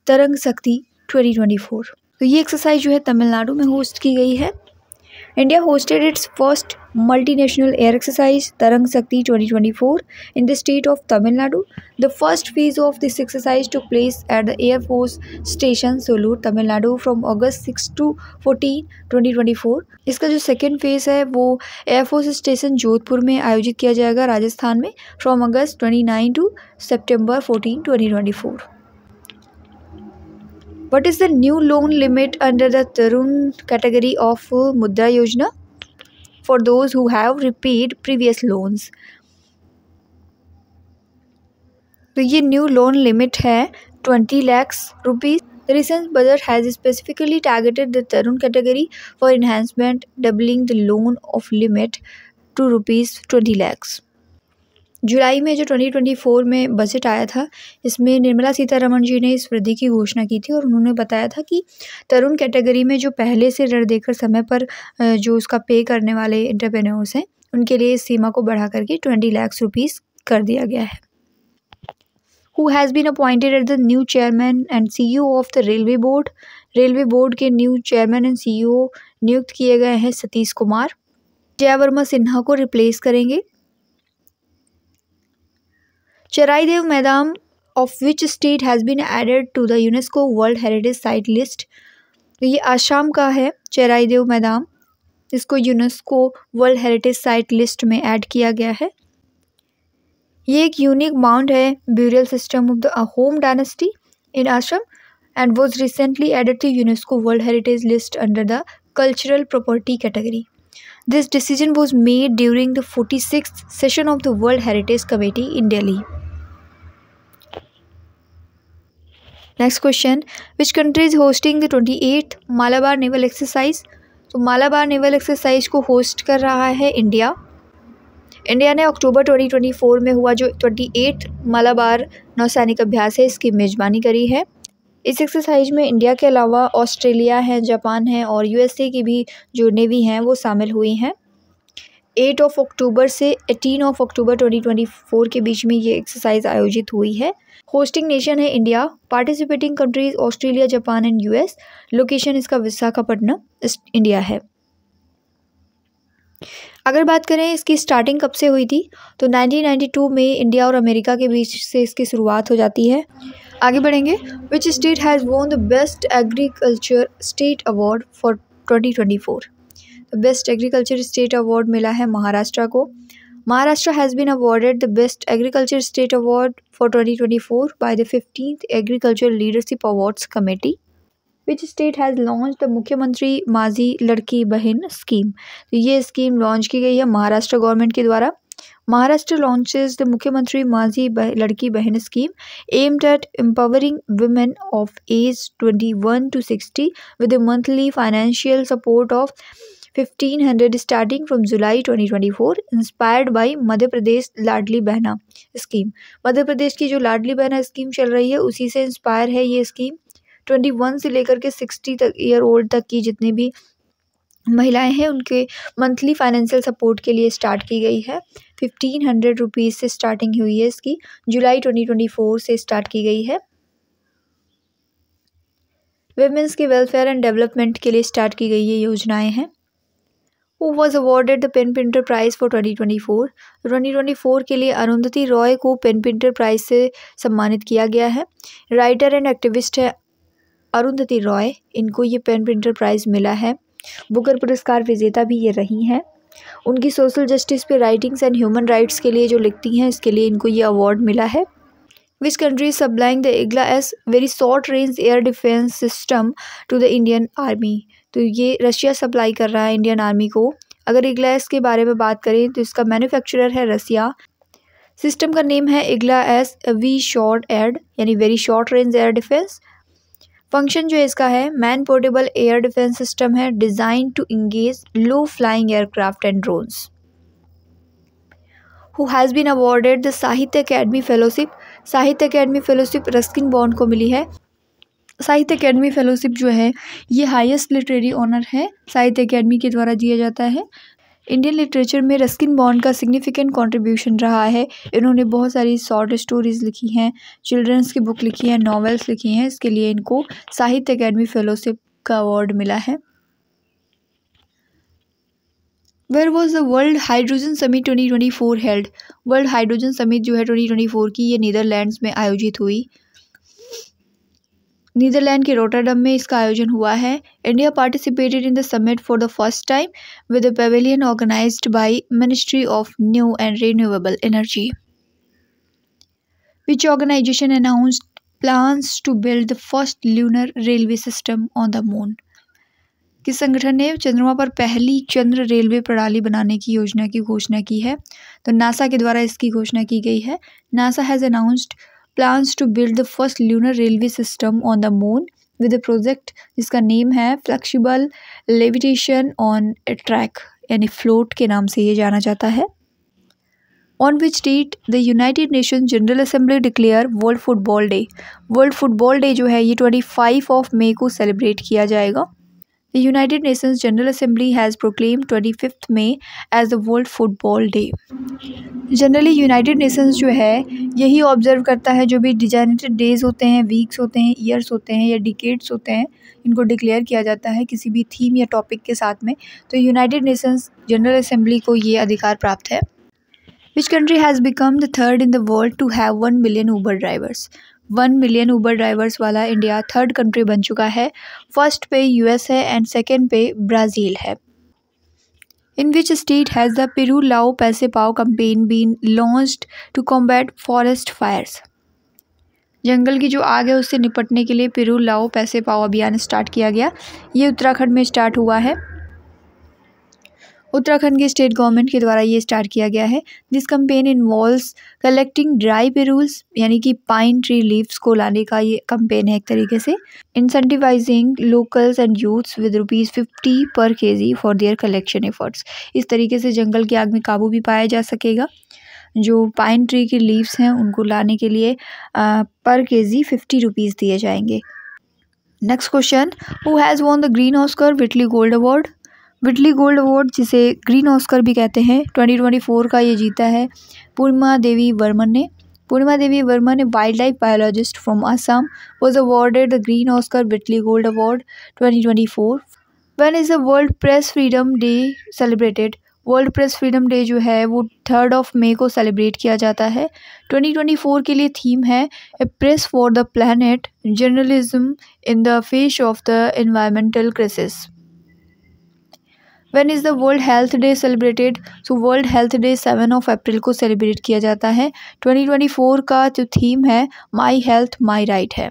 Tarang Shakti 2024? तो ये एक्सरसाइज जो है तमिलनाडु में होस्ट की गई है। India hosted its first multinational air exercise Tarang Shakti 2024 in the state of Tamil Nadu. The first phase of this exercise took place at the Air Force Station Sulur, Tamil Nadu from August 6 to 14, 2024. इसका जो सेकेंड फेज है वो एयरफोर्स स्टेशन जोधपुर में आयोजित किया जाएगा राजस्थान में from August 29 to September 14, 2024. What is the new loan limit under the Tarun category of Mudra Yojana for those who have repaid previous loans? तो ये न्यू लोन लिमिट है 20 lakhs rupees. The recent budget has specifically targeted the Tarun category for enhancement, doubling the loan of limit to rupees 20 lakhs. जुलाई में जो 2024 में बजट आया था इसमें निर्मला सीतारमण जी ने इस वृद्धि की घोषणा की थी और उन्होंने बताया था कि तरुण कैटेगरी में जो पहले से ऋण देकर समय पर जो उसका पे करने वाले एंटरप्रेन्योर्स हैं उनके लिए इस सीमा को बढ़ा करके 20 lakhs रुपीस कर दिया गया है। Who has been appointed as the new chairman and CEO of the railway board? Railway board के न्यू चेयरमैन एंड CEO नियुक्त किए गए हैं सतीश कुमार। जया वर्मा सिन्हा को रिप्लेस करेंगे। Charaideo Moidam of which state has been added to the UNESCO world heritage site list? तो ये आसाम का है चराईदेव मैदान, इसको UNESCO world heritage site list में ऐड किया गया है। ये एक यूनिक माउंट है burial system of the Ahom dynasty in Assam and was recently added to UNESCO world heritage list under the cultural property category. This decision was made during the 46th session of the World Heritage Committee in Delhi. Next question, which country is hosting the 28th Malabar Naval Exercise? तो मालाबार नेवल एक्सरसाइज को होस्ट कर रहा है इंडिया। इंडिया ने अक्टूबर 2024 में हुआ जो 28th मालाबार नौसैनिक अभ्यास है इसकी मेजबानी करी है। इस एक्सरसाइज में इंडिया के अलावा ऑस्ट्रेलिया है, जापान है और USA की भी जो नेवी हैं वो शामिल हुई हैं। 8 अक्टूबर से 18 अक्टूबर 2024 के बीच में ये एक्सरसाइज आयोजित हुई है। होस्टिंग नेशन है India, participating countries Australia, Japan and US। Location इसका विशाखापट्टनम इंडिया है। अगर बात करें इसकी स्टार्टिंग कब से हुई थी तो 1992 में इंडिया और अमेरिका के बीच से इसकी शुरुआत हो जाती है। आगे बढ़ेंगे, विच state has won the best agriculture state award for 2024? तो बेस्ट एग्रीकल्चर स्टेट अवार्ड मिला है महाराष्ट्र को। Maharashtra has been awarded the best agriculture state award for 2024 by the 15th agriculture leadership awards committee. Which state has launch the Mukhyamantri Majhi लड़की बहन स्कीम? तो ये स्कीम लॉन्च की गई है महाराष्ट्र गवर्नमेंट के द्वारा। महाराष्ट्र लॉन्चेस द मुख्यमंत्री माझी लड़की बहन scheme aimed at empowering women of age 21 to 60 with a monthly financial support of 1500 starting from July 2024, inspired by Madhya Pradesh Ladli Behna scheme. Madhya Pradesh की जो लाडली बहना स्कीम चल रही है उसी से इंस्पायर है ये स्कीम। 21 से लेकर के 60 ईयर ओल्ड तक की जितनी भी महिलाएं हैं उनके मंथली फाइनेंशियल सपोर्ट के लिए स्टार्ट की गई है। 1500 रुपीज़ से स्टार्टिंग हुई है इसकी, जुलाई 2024 से स्टार्ट की गई है। विमेंस के वेलफेयर एंड डेवलपमेंट के लिए स्टार्ट की गई ये योजनाएं हैं। Who was awarded the PEN Pinter prize for 2024? 2024 के लिए अरुंधति रॉय को पेन पिंटर प्राइज़ से सम्मानित किया गया है। राइटर एंड एक्टिविस्ट है अरुंधति रॉय, इनको ये पेन पिंटर प्राइज़ मिला है। बुकर पुरस्कार विजेता भी ये रही हैं। उनकी सोशल जस्टिस पे राइटिंग्स एंड ह्यूमन राइट्स के लिए जो लिखती हैं इसके लिए इनको ये अवार्ड मिला है। Which country supplying the Igla S very short range air defence system to the Indian Army? तो ये रशिया सप्लाई कर रहा है इंडियन आर्मी को। अगर इग्ला एस के बारे में बात करें तो इसका मैन्युफैक्चरर है रसिया। सिस्टम का नेम है Igla S V SHORAD यानी very short range air defence. Function जो इसका है man portable air defence system है, design to engage low flying aircraft and drones. Who has been awarded the Sahitya Akademi fellowship? Sahitya Akademi fellowship Ruskin Bond को मिली है। साहित्य अकेडमी फेलोशिप जो है ये हाईएस्ट लिटरेरी ऑनर है, साहित्य अकेडमी के द्वारा दिया जाता है। इंडियन लिटरेचर में रस्किन बॉन्ड का सिग्निफिकेंट कंट्रीब्यूशन रहा है। इन्होंने बहुत सारी शॉर्ट स्टोरीज़ लिखी हैं, चिल्ड्रंस की बुक लिखी हैं, नॉवेल्स लिखी हैं, इसके लिए इनको साहित्य अकेडमी फेलोशिप का अवार्ड मिला है। Where was the world hydrogen summit 2024 held? World hydrogen summit जो है 2024 की ये नीदरलैंड्स में आयोजित हुई। नीदरलैंड के रोटरडम में इसका आयोजन हुआ है। India participated in the summit for the first time with a pavilion organised by ministry of new and renewable energy. Which organisation announced plans to build the first lunar railway system on the moon? किस संगठन ने चंद्रमा पर पहली चंद्र रेलवे प्रणाली बनाने की योजना की घोषणा की है? तो नासा के द्वारा इसकी घोषणा की गई है। NASA has announced plans to build the first lunar railway system on the moon with a project जिसका नेम है flexible levitation on a track यानी फ्लोट के नाम से ये जाना जाता है। On which date the United Nation General Assembly declare World Football Day? World Football Day जो है ये 25 मई को सेलिब्रेट किया जाएगा। The United Nations General Assembly has proclaimed 25 May as the World Football Day. Generally United Nations जो है यही ऑब्जर्व करता है जो भी डिजाइनेटेड डेज होते हैं, वीक्स होते हैं, ईयर्स होते हैं या डिकेड्स होते हैं, इनको डिक्लेयर किया जाता है किसी भी थीम या टॉपिक के साथ में। तो यूनाइटेड नेशंस जनरल असेंबली को ये अधिकार प्राप्त है। Which country has become the third in the world to have 1 million Uber drivers? 1 million Uber drivers वाला इंडिया थर्ड कंट्री बन चुका है। फर्स्ट पे यूएस है एंड सेकेंड पे ब्राज़ील है। In which state has the Pirul Lao Paise Pao campaign been launched to combat forest fires? जंगल की जो आग है उससे निपटने के लिए पेरू लाओ पैसे पाओ अभियान स्टार्ट किया गया। ये उत्तराखंड में स्टार्ट हुआ है। उत्तराखंड के स्टेट गवर्नमेंट के द्वारा ये स्टार्ट किया गया है। This campaign involves collecting dry piruls यानी कि पाइन ट्री लीव्स को लाने का ये कैंपेन है एक तरीके से। Incentivising locals and youths with ₹50 पर kg for their collection efforts. इस तरीके से जंगल की आग में काबू भी पाया जा सकेगा। जो पाइन ट्री की लीव्स हैं उनको लाने के लिए पर kg ₹50 दिए जाएंगे। Next question, who has won the green Oscar Whitley gold award? Whitley gold award जिसे ग्रीन ऑस्कर भी कहते हैं 2024 का ये जीता है पूर्णिमा देवी वर्मन ने। Purnima Devi Barman, a wildlife biologist from Assam, was awarded the green Oscar Whitley gold award 2024। When is the world press freedom day celebrated? World press freedom day जो है वो 3 मई को सेलिब्रेट किया जाता है। 2024 के लिए थीम है a press for the planet, journalism in the face of the environmental crisis. When is the World Health Day celebrated? So World Health Day 7 अप्रैल को सेलिब्रेट किया जाता है। 2024 का जो थीम है माई हेल्थ माई राइट है।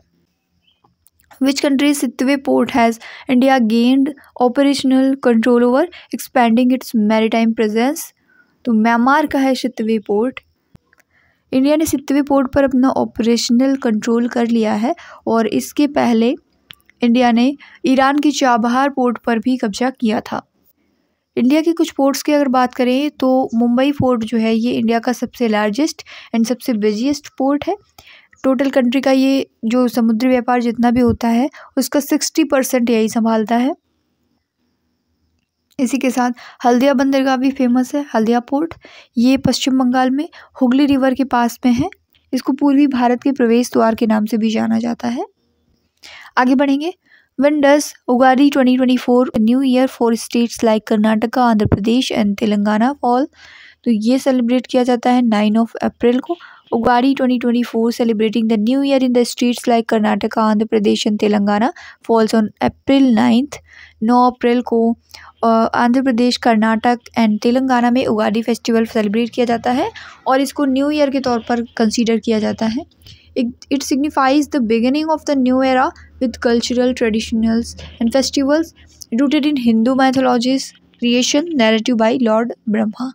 Which country Sitwe port has India gained operational control over, expanding its maritime presence? तो म्यांमार का है सितवे पोर्ट। इंडिया ने सितवे पोर्ट पर अपना ऑपरेशनल कंट्रोल कर लिया है और इसके पहले इंडिया ने ईरान की चाबहार पोर्ट पर भी कब्जा किया था। इंडिया के कुछ पोर्ट्स की अगर बात करें तो मुंबई पोर्ट जो है ये इंडिया का सबसे लार्जेस्ट एंड सबसे बिजिएस्ट पोर्ट है। टोटल कंट्री का ये जो समुद्री व्यापार जितना भी होता है उसका 60% यही संभालता है। इसी के साथ हल्दिया बंदरगाह भी फेमस है। हल्दिया पोर्ट ये पश्चिम बंगाल में हुगली रिवर के पास में है। इसको पूर्वी भारत के प्रवेश द्वार के नाम से भी जाना जाता है। आगे बढ़ेंगे। When does Ugadi 2024 new year for states like Karnataka, Andhra Pradesh and Telangana fall? तो ये सेलिब्रेट किया जाता है 9 अप्रैल को। Ugadi 2024 celebrating the new year in the states like Karnataka, Andhra Pradesh and Telangana falls on April 9। 9 अप्रैल को आंध्र प्रदेश, कर्नाटक एंड तेलंगाना में उगाड़ी फेस्टिवल सेलिब्रेट किया जाता है और इसको न्यू ईयर के तौर पर कंसीडर किया जाता है। It signifies the beginning of the new era with cultural traditions and festivals rooted in Hindu mythology's creation narrative by Lord Brahma,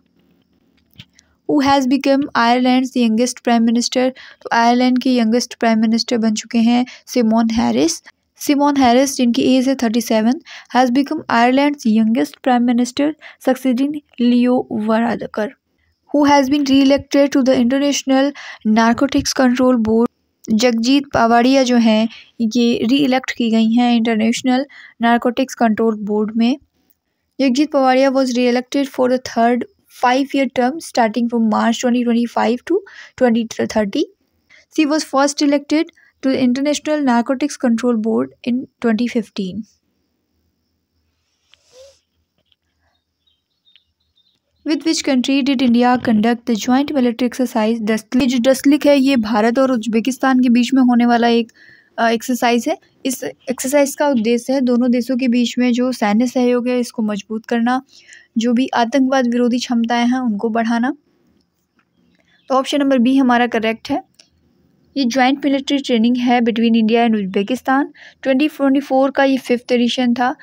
who has become Ireland's youngest prime minister। तो आयरलैंड के यंगेस्ट प्राइम मिनिस्टर बन चुके हैं सिमोन हैरिस। सिमोन हैरिस जिनकी एज है 37 has become Ireland's youngest prime minister succeeding Leo Varadkar, who has been re-elected to the International Narcotics Control Board। Jagjit Pavadia जो हैं ये री इलेक्ट की गई हैं इंटरनेशनल नारकोटिक्स कंट्रोल बोर्ड में। Jagjit Pavadia was reelected for the third 5-year term starting from March 2025 to 2030। She was first elected to the International Narcotics Control Board in 2015। With which country did India conduct the joint military exercise डस्लिक? जो डस्लिक है ये भारत और उज्बेकिस्तान के बीच में होने वाला एक एक्सरसाइज है। इस एक्सरसाइज का उद्देश्य है दोनों देशों के बीच में जो सैन्य सहयोग है इसको मजबूत करना, जो भी आतंकवाद विरोधी क्षमताएं हैं उनको बढ़ाना। तो ऑप्शन नंबर बी हमारा करेक्ट है। ये ज्वाइंट मिलिट्री ट्रेनिंग है बिटवीन इंडिया एंड उज्बेकिस्तान। 2024 का ये 5th एडिशन था।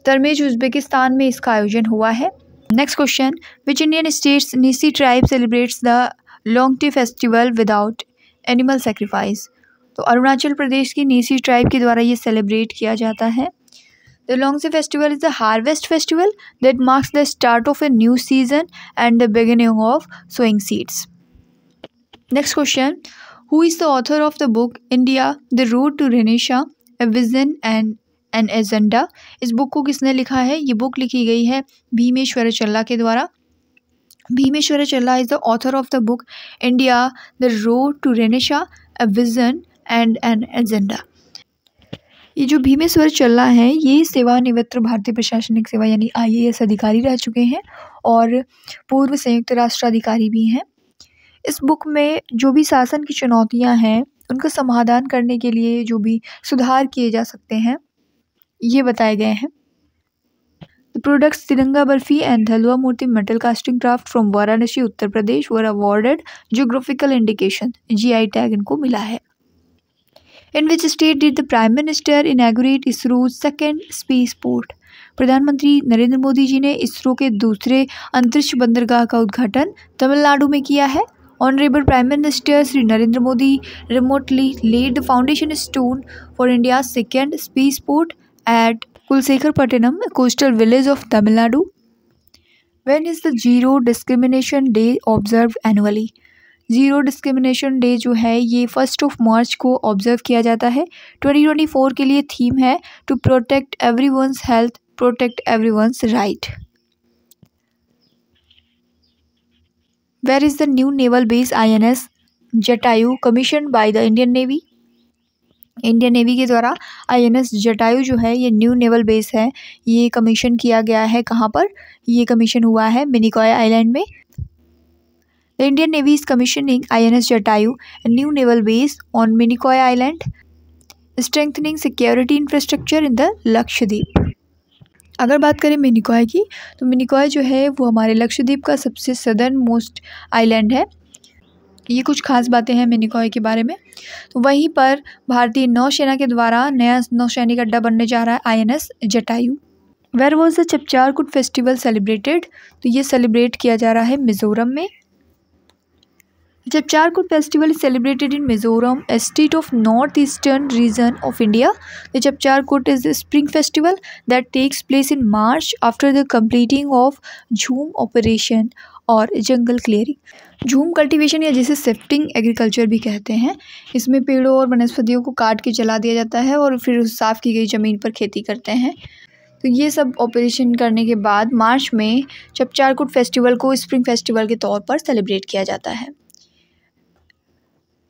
तरमेज उज्बेकिस्तान में इसका आयोजन हुआ है। Next question, which Indian state's Nyishi tribe celebrates the Longte festival without animal sacrifice? तो अरुणाचल प्रदेश की नीसी ट्राइब के द्वारा ये सेलिब्रेट किया जाता है। The Longte festival is the harvest festival that marks the start of a new season and the beginning of sowing seeds. Next question, who is the author of the book India the road to renaissance a vision and an agenda? इस बुक को किसने लिखा है? ये बुक लिखी गई है भीमेश्वर चल्ला के द्वारा। Bhimeshwar Challa is the author of the book India the road to renaissance a vision and an agenda. ये जो भीमेश्वर चल्ला है ये सेवानिवृत्त भारतीय प्रशासनिक सेवा यानी IAS अधिकारी रह चुके हैं और पूर्व संयुक्त राष्ट्र अधिकारी भी हैं। इस बुक में जो भी शासन की चुनौतियां हैं उनका समाधान करने के लिए जो भी सुधार किए जा सकते हैं ये बताए गए हैं। The products Tiranga barfi and Halwa Murti metal casting craft from Varanasi Uttar Pradesh were awarded geographical indication, GI tag इनको मिला है। In which state did the prime minister inaugurate ISRO's second space port? प्रधानमंत्री नरेंद्र मोदी जी ने इसरो के दूसरे अंतरिक्ष बंदरगाह का उद्घाटन तमिलनाडु में किया है। Honourable Prime Minister Shri Narendra Modi remotely led the foundation stone for India second space port at Kulsekharpattinam, a coastal village of Tamil Nadu। When is the Zero Discrimination Day observed annually? Zero Discrimination Day जो है ये 1 मार्च को ऑब्जर्व किया जाता है। 2024 के लिए थीम है to protect everyone's health, protect everyone's right. Where is the new naval base INS Jatayu commissioned by the Indian Navy? Indian navy के द्वारा INS जटायु जो है ये न्यू नेवल बेस है, ये कमीशन किया गया है। कहाँ पर ये कमीशन हुआ है? मिनिकॉय आइलैंड में। The Indian navy is commissioning INS Jatayu new naval base on Minicoy island, strengthening security infrastructure in the Lakshadweep. अगर बात करें मिनिकॉय की तो मिनिकॉय जो है वो हमारे लक्षद्वीप का सबसे सदर्न मोस्ट आइलैंड है। ये कुछ खास बातें हैं मिनिकॉय के बारे में। तो वहीं पर भारतीय नौसेना के द्वारा नया नौसैनिक अड्डा बनने जा रहा है INS Jatayu. Where was the Chapchar Kut festival celebrated? तो ये सेलिब्रेट किया जा रहा है मिज़ोरम में। Chapcharkut festival is celebrated in Mizoram, a state of northeastern region of India. The Chapcharkut is a spring festival that takes place in March after the completing of Jhum operation और जंगल क्लियरिंग। झूम कल्टीवेशन या जिसे शिफ्टिंग एग्रीकल्चर भी कहते हैं, इसमें पेड़ों और वनस्पतियों को काट के जला दिया जाता है और फिर उस साफ़ की गई ज़मीन पर खेती करते हैं। तो ये सब ऑपरेशन करने के बाद मार्च में चपचारकूट फेस्टिवल को स्प्रिंग फेस्टिवल के तौर पर सेलिब्रेट किया जाता है।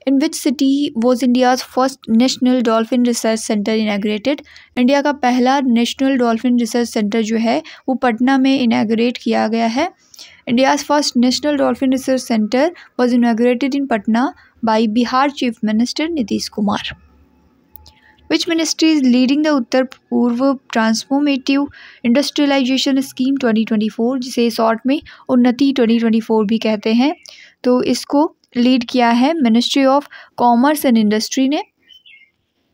In which city was India's first National Dolphin Research Center inaugurated? India का पहला नेशनल डॉल्फिन रिसर्च सेंटर जो है वो पटना में इनाग्रेट किया गया है। India's first National Dolphin Research Center was inaugurated in Patna by Bihar Chief Minister Nitish Kumar. Which ministry is leading the Uttar Poorva transformative industrialisation scheme 2024, जिसे शॉर्ट में उन्नति 2024 भी कहते हैं? तो इसको लीड किया है Ministry of Commerce and Industry ने।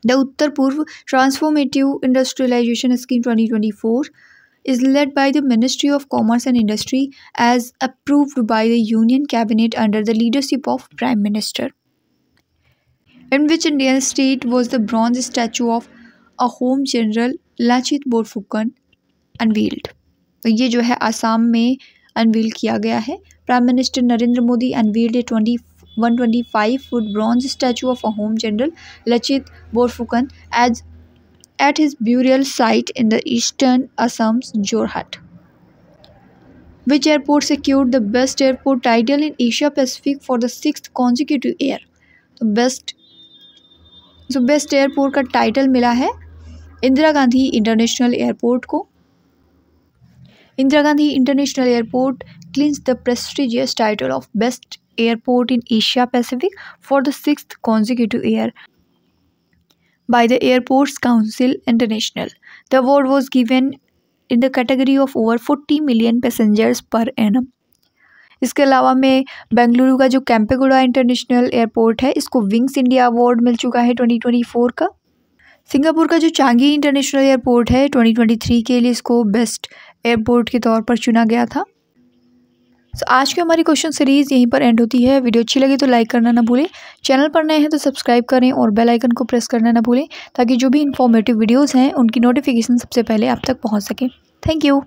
The Uttar Poorva transformative industrialisation scheme 2024 is led by the Ministry of Commerce and Industry as approved by the Union Cabinet under the leadership of Prime Minister. In which Indian state was the bronze statue of Ahom General Lachit Borphukan unveiled? तो ये जो है आसाम में अनवील किया गया है। Prime minister Narendra Modi unveiled A 125 foot bronze statue of Ahom general Lachit Borphukan at his burial site in the eastern Assam's Jorhat. Which airport secured the best airport title in Asia Pacific for the 6th consecutive year? तो बेस्ट एयरपोर्ट का टाइटल मिला है इंदिरा गांधी इंटरनेशनल एयरपोर्ट को। Indira Gandhi international airport clinch the prestigious title of best airport in Asia Pacific for the 6th consecutive year by the Airports Council International. The award was given in the category of over 40 million passengers per annum. इसके अलावा में बेंगलुरु का जो कैंपेगौड़ा इंटरनेशनल एयरपोर्ट है, इसको विंग्स इंडिया अवार्ड मिल चुका है 2024 का। सिंगापुर का जो चांगी इंटरनेशनल एयरपोर्ट है 2023 के लिए इसको बेस्ट एयरपोर्ट के तौर पर चुना गया था। तो आज की हमारी क्वेश्चन सीरीज़ यहीं पर एंड होती है। वीडियो अच्छी लगी तो लाइक करना ना भूलें, चैनल पर नए हैं तो सब्सक्राइब करें और बेल आइकन को प्रेस करना ना भूलें ताकि जो भी इंफॉर्मेटिव वीडियोस हैं उनकी नोटिफिकेशन सबसे पहले आप तक पहुंच सके। Thank you.